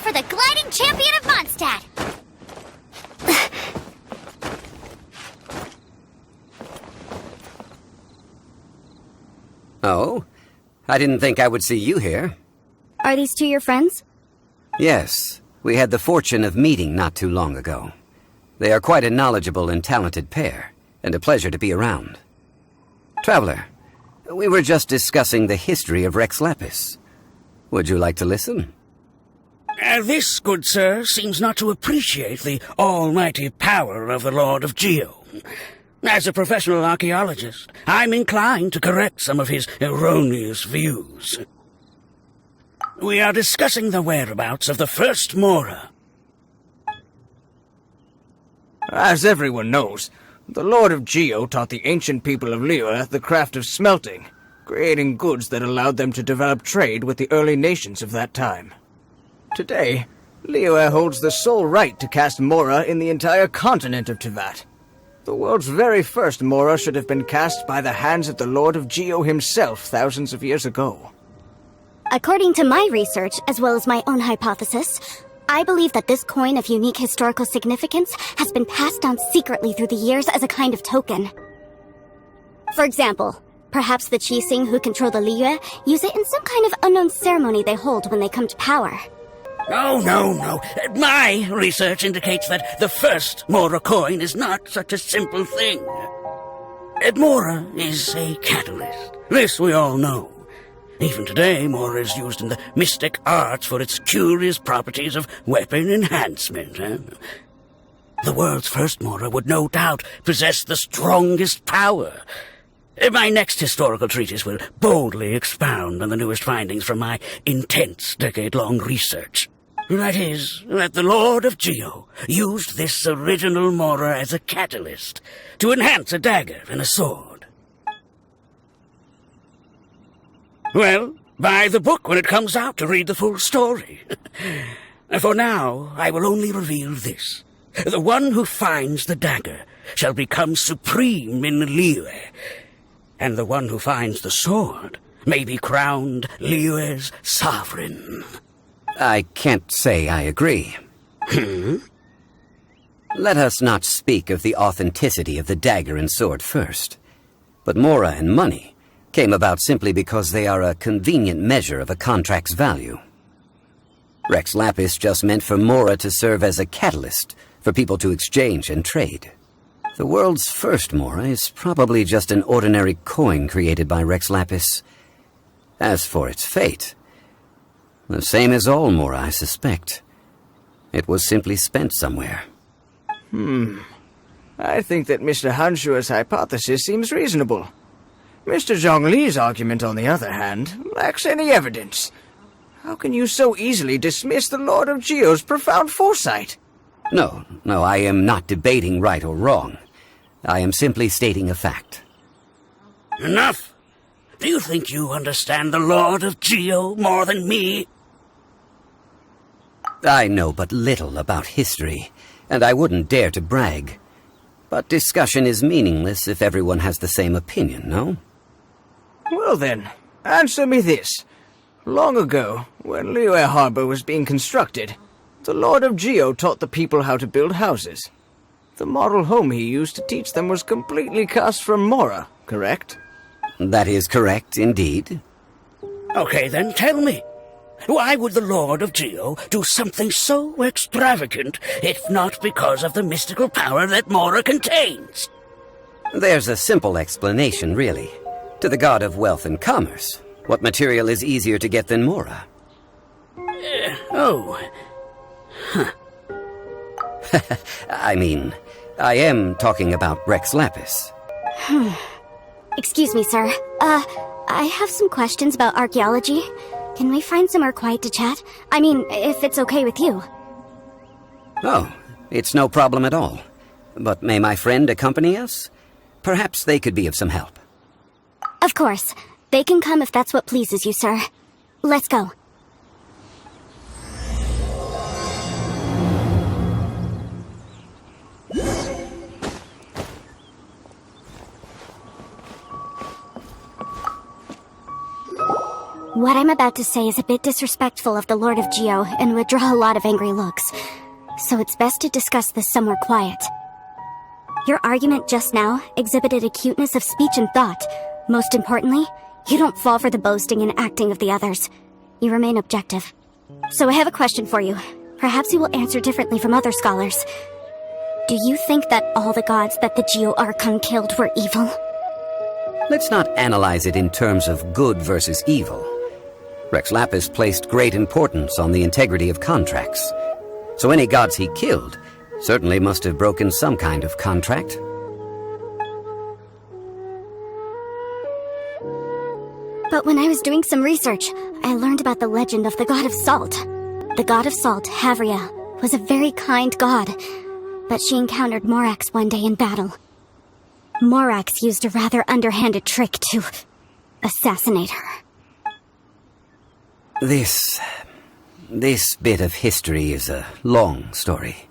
For the gliding champion of Mondstadt! Oh? I didn't think I would see you here. Are these two your friends? Yes. We had the fortune of meeting not too long ago. They are quite a knowledgeable and talented pair, and a pleasure to be around. Traveler, we were just discussing the history of Rex Lapis. Would you like to listen? This, good sir, seems not to appreciate the almighty power of the Lord of Geo. As a professional archaeologist, I'm inclined to correct some of his erroneous views. We are discussing the whereabouts of the first Mora. As everyone knows, the Lord of Geo taught the ancient people of Liyue the craft of smelting, creating goods that allowed them to develop trade with the early nations of that time. Today, Liyue holds the sole right to cast Mora in the entire continent of Teyvat. The world's very first Mora should have been cast by the hands of the Lord of Geo himself thousands of years ago. According to my research, as well as my own hypothesis, I believe that this coin of unique historical significance has been passed down secretly through the years as a kind of token. For example, perhaps the Qixing who control the Liyue use it in some kind of unknown ceremony they hold when they come to power. No. My research indicates that the first Mora coin is not such a simple thing. Mora is a catalyst. This we all know. Even today, Mora is used in the mystic arts for its curious properties of weapon enhancement. The world's first Mora would no doubt possess the strongest power. My next historical treatise will boldly expound on the newest findings from my intense decade-long research. That is, that the Lord of Geo used this original Mora as a catalyst to enhance a dagger and a sword. Well, buy the book when it comes out to read the full story. For now, I will only reveal this. The one who finds the dagger shall become supreme in Liyue, and the one who finds the sword may be crowned Liyue's sovereign. I can't say I agree. Let us not speak of the authenticity of the dagger and sword first. But Mora and money came about simply because they are a convenient measure of a contract's value. Rex Lapis just meant for Mora to serve as a catalyst for people to exchange and trade. The world's first Mora is probably just an ordinary coin created by Rex Lapis. As for its fate, the same as all Mora, I suspect. It was simply spent somewhere. I think that Mr. Hanshua's hypothesis seems reasonable. Mr. Zhongli's argument, on the other hand, lacks any evidence. How can you so easily dismiss the Lord of Geo's profound foresight? No, I am not debating right or wrong. I am simply stating a fact. Enough! Do you think you understand the Lord of Geo more than me? I know but little about history, and I wouldn't dare to brag. But discussion is meaningless if everyone has the same opinion, no? Well then, answer me this. Long ago, when Liyue Harbor was being constructed, the Lord of Geo taught the people how to build houses. The model home he used to teach them was completely cast from Mora, correct? That is correct, indeed. Okay, then tell me. Why would the Lord of Geo do something so extravagant if not because of the mystical power that Mora contains? There's a simple explanation, really. To the god of wealth and commerce, what material is easier to get than Mora? Oh. I mean, I am talking Rex Rex Lapis. Excuse me, sir. I have some questions about archaeology. Can we find somewhere quiet to chat? I mean, if it's okay with you. Oh, it's no problem at all. But may my friend accompany us? Perhaps they could be of some help. Of course. They can come if that's what pleases you, sir. Let's go. What I'm about to say is a bit disrespectful of the Lord of Geo and would draw a lot of angry looks. So it's best to discuss this somewhere quiet. Your argument just now exhibited acuteness of speech and thought. Most importantly, you don't fall for the boasting and acting of the others. You remain objective. So I have a question for you. Perhaps you will answer differently from other scholars. Do you think that all the gods that the Geo Archon killed were evil? Let's not analyze it in terms of good versus evil. Rex Lapis placed great importance on the integrity of contracts. So any gods he killed certainly must have broken some kind of contract. But when I was doing some research, I learned about the legend of the god of salt. The god of salt, Havria, was a very kind god, but she encountered Morax one day in battle. Morax used a rather underhanded trick to assassinate her. This bit of history is a long story.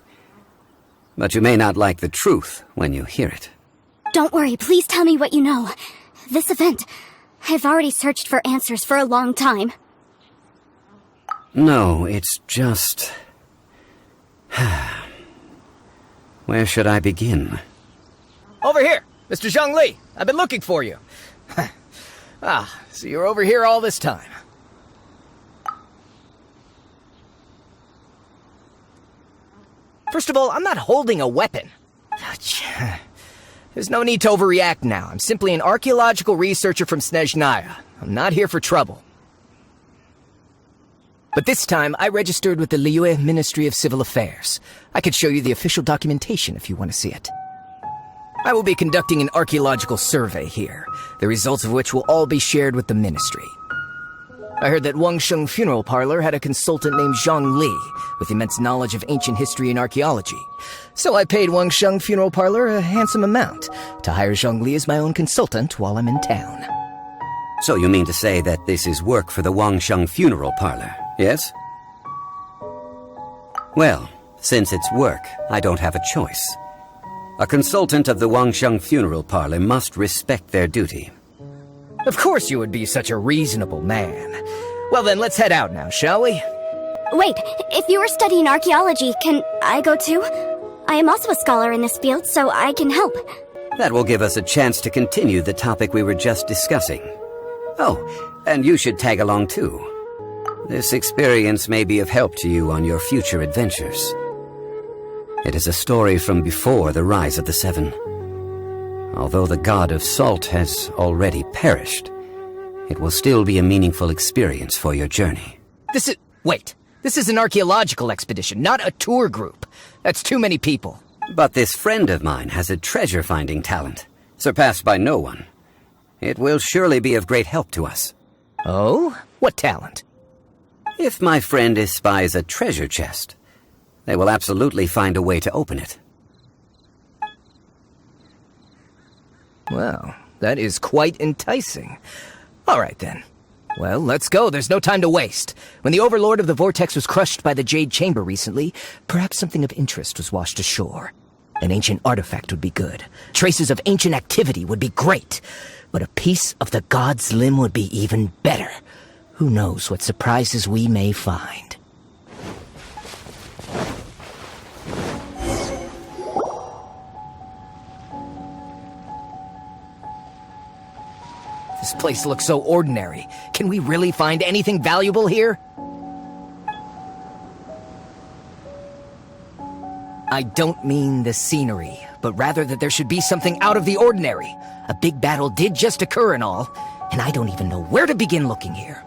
But you may not like the truth when you hear it. Don't worry, please tell me what you know. This event, I've already searched for answers for a long time. No, it's just... Where should I begin? Over here, Mr. Zhongli. I've been looking for you. So you're over here all this time. First of all, I'm not holding a weapon. There's no need to overreact now. I'm simply an archaeological researcher from Snezhnaya. I'm not here for trouble. But this time, I registered with the Liyue Ministry of Civil Affairs. I could show you the official documentation if you want to see it. I will be conducting an archaeological survey here, the results of which will all be shared with the ministry. I heard that Wanyan Funeral Parlor had a consultant named Zhongli with immense knowledge of ancient history and archaeology. So I paid Wanyan Funeral Parlor a handsome amount to hire Zhongli as my own consultant while I'm in town. So you mean to say that this is work for the Wanyan Funeral Parlor, yes? Well, since it's work, I don't have a choice. A consultant of the Wanyan Funeral Parlor must respect their duty. Of course you would be such a reasonable man. Well then, let's head out now, shall we? Wait, if you are studying archaeology, can I go too? I am also a scholar in this field, so I can help. That will give us a chance to continue the topic we were just discussing. Oh, and you should tag along too. This experience may be of help to you on your future adventures. It is a story from before the rise of the Seven. Although the god of salt has already perished, it will still be a meaningful experience for your journey. Wait. This is an archaeological expedition, not a tour group. That's too many people. But this friend of mine has a treasure-finding talent, surpassed by no one. It will surely be of great help to us. Oh? What talent? If my friend espies a treasure chest, they will absolutely find a way to open it. Well, that is quite enticing. All right, then. Well, let's go. There's no time to waste. When the Overlord of the Vortex was crushed by the Jade Chamber recently, perhaps something of interest was washed ashore. An ancient artifact would be good. Traces of ancient activity would be great. But a piece of the god's limb would be even better. Who knows what surprises we may find. This place looks so ordinary. Can we really find anything valuable here? I don't mean the scenery, but rather that there should be something out of the ordinary. A big battle did just occur and all, and I don't even know where to begin looking here.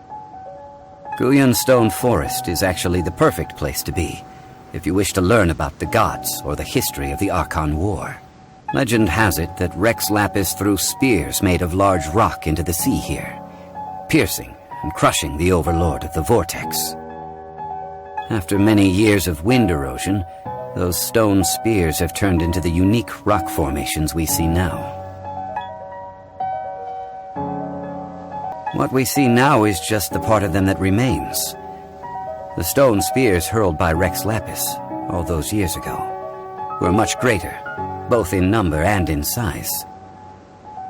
Guyan Stone Forest is actually the perfect place to be, if you wish to learn about the gods or the history of the Archon War. Legend has it that Rex Lapis threw spears made of large rock into the sea here, piercing and crushing the overlord of the vortex. After many years of wind erosion, those stone spears have turned into the unique rock formations we see now. What we see now is just the part of them that remains. The stone spears hurled by Rex Lapis all those years ago were much greater, both in number and in size.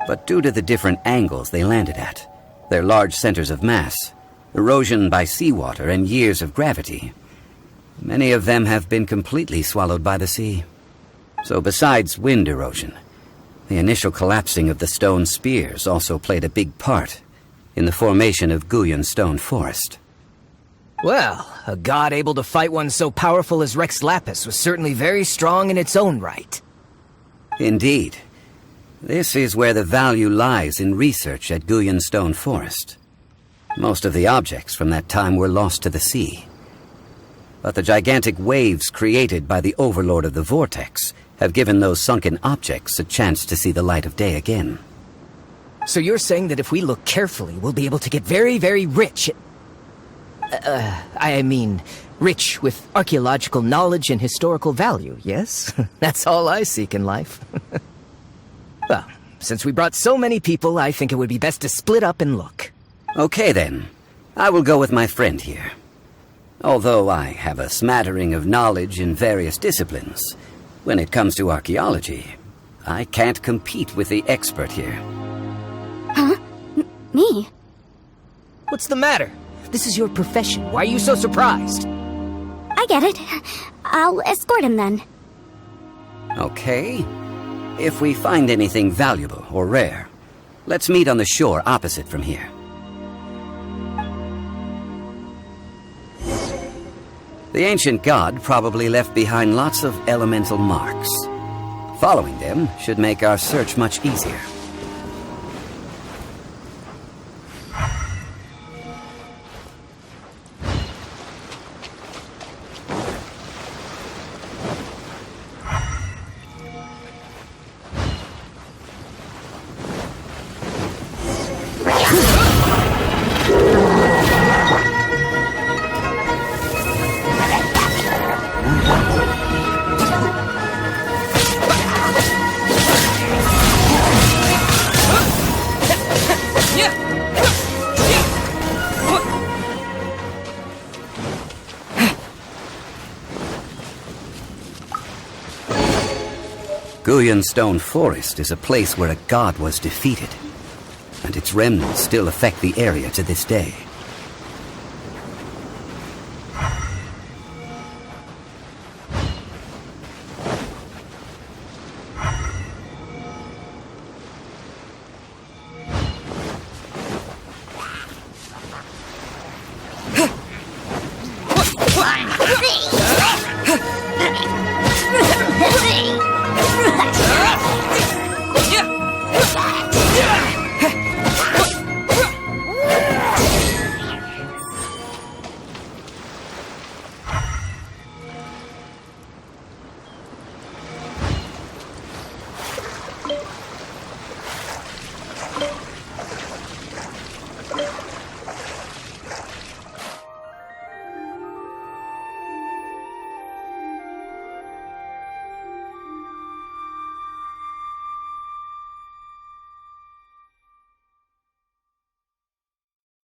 But due to the different angles they landed at, their large centers of mass, erosion by seawater, and years of gravity, many of them have been completely swallowed by the sea. So besides wind erosion, the initial collapsing of the stone spears also played a big part in the formation of Guyan Stone Forest. Well, a god able to fight one so powerful as Rex Lapis was certainly very strong in its own right. Indeed. This is where the value lies in research at Guyan Stone Forest. Most of the objects from that time were lost to the sea. But the gigantic waves created by the overlord of the vortex have given those sunken objects a chance to see the light of day again. So you're saying that if we look carefully, we'll be able to get very, very rich rich with archaeological knowledge and historical value, yes? That's all I seek in life. Well, since we brought so many people, I think it would be best to split up and look. Okay then. I will go with my friend here. Although I have a smattering of knowledge in various disciplines, when it comes to archaeology, I can't compete with the expert here. Huh? Me? What's the matter? This is your profession. Why are you so surprised? I get it. I'll escort him then. Okay. If we find anything valuable or rare, let's meet on the shore opposite from here. The ancient god probably left behind lots of elemental marks. Following them should make our search much easier. Guyan Stone Forest is a place where a god was defeated, and its remnants still affect the area to this day.